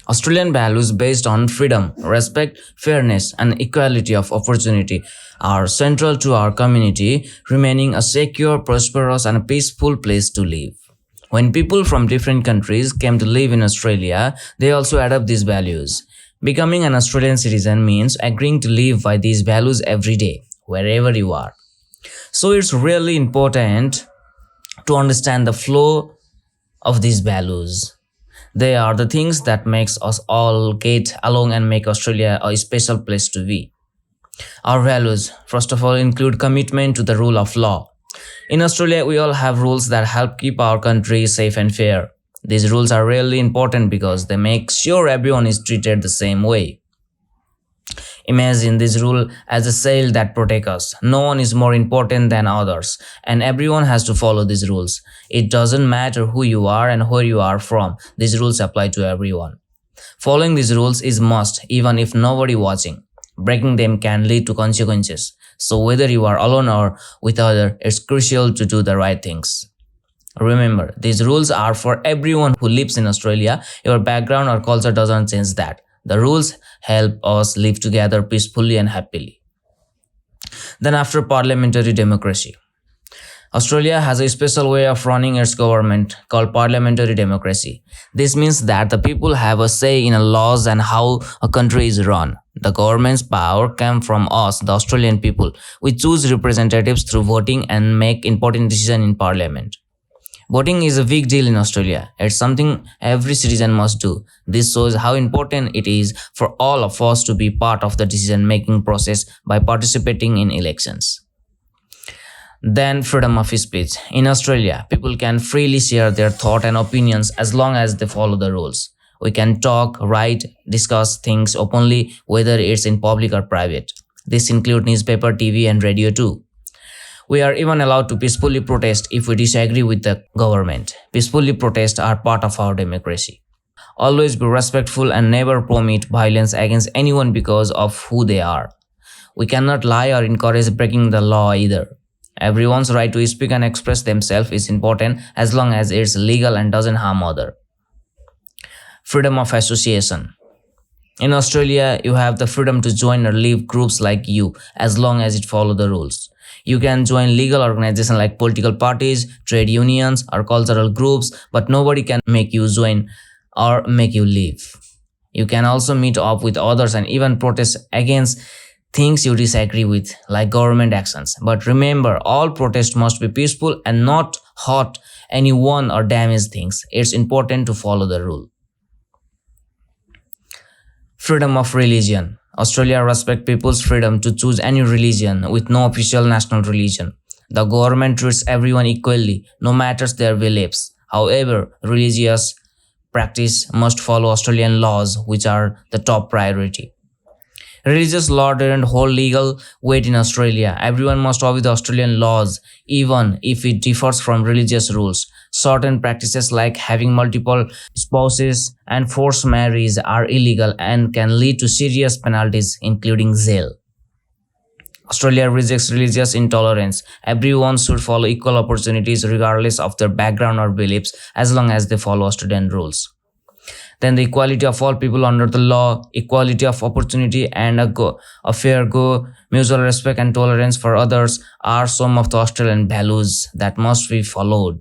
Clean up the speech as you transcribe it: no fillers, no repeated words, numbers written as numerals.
Australian values based on freedom, respect, fairness, and equality of opportunity are central to our community, remaining a secure, prosperous, and peaceful place to live. When people from different countries came to live in Australia, they also adopt these values. Becoming an Australian citizen means agreeing to live by these values every day, wherever you are. So it's really important to understand the flow of these values. They are the things that makes us all get along and make Australia a special place to be. Our values, first of all, include commitment to the rule of law. In Australia, we all have rules that help keep our country safe and fair. These rules are really important because they make sure everyone is treated the same way. Imagine this rule as a sail that protects us. No one is more important than others, and everyone has to follow these rules. It doesn't matter who you are and where you are from. These rules apply to everyone. Following these rules is must, even if nobody watching. Breaking them can lead to consequences. So whether you are alone or with others, it's crucial to do the right things. Remember, these rules are for everyone who lives in Australia. Your background or culture doesn't change that. The rules help us live together peacefully and happily. Then after parliamentary democracy. Australia has a special way of running its government called parliamentary democracy. This means that the people have a say in laws and how a country is run. The government's power comes from us, the Australian people. We choose representatives through voting and make important decisions in parliament. Voting is a big deal in Australia. It's something every citizen must do. This shows how important it is for all of us to be part of the decision-making process by participating in elections. Then freedom of speech. In Australia, people can freely share their thoughts and opinions as long as they follow the rules. We can talk, write, discuss things openly, whether it's in public or private. This includes newspaper, TV, and radio too. We are even allowed to peacefully protest if we disagree with the government. Peacefully protests are part of our democracy. Always be respectful and never permit violence against anyone because of who they are. We cannot lie or encourage breaking the law either. Everyone's right to speak and express themselves is important as long as it's legal and doesn't harm others. Freedom of association. In Australia, you have the freedom to join or leave groups like you as long as it follows the rules. You can join legal organizations like political parties, trade unions, or cultural groups, but nobody can make you join or make you leave. You can also meet up with others and even protest against things you disagree with, like government actions. But remember, all protests must be peaceful and not hurt anyone or damage things. It's important to follow the rule. Freedom of religion. Australia respects people's freedom to choose any religion with no official national religion. The government treats everyone equally, no matter their beliefs. However, religious practice must follow Australian laws, which are the top priority. Religious law doesn't hold legal weight in Australia. Everyone must obey the Australian laws, even if it differs from religious rules. Certain practices like having multiple spouses and forced marriage are illegal and can lead to serious penalties, including jail. Australia rejects religious intolerance. Everyone should follow equal opportunities regardless of their background or beliefs as long as they follow Australian rules. Then the equality of all people under the law, equality of opportunity, and a fair go, mutual respect and tolerance for others are some of the Australian values that must be followed.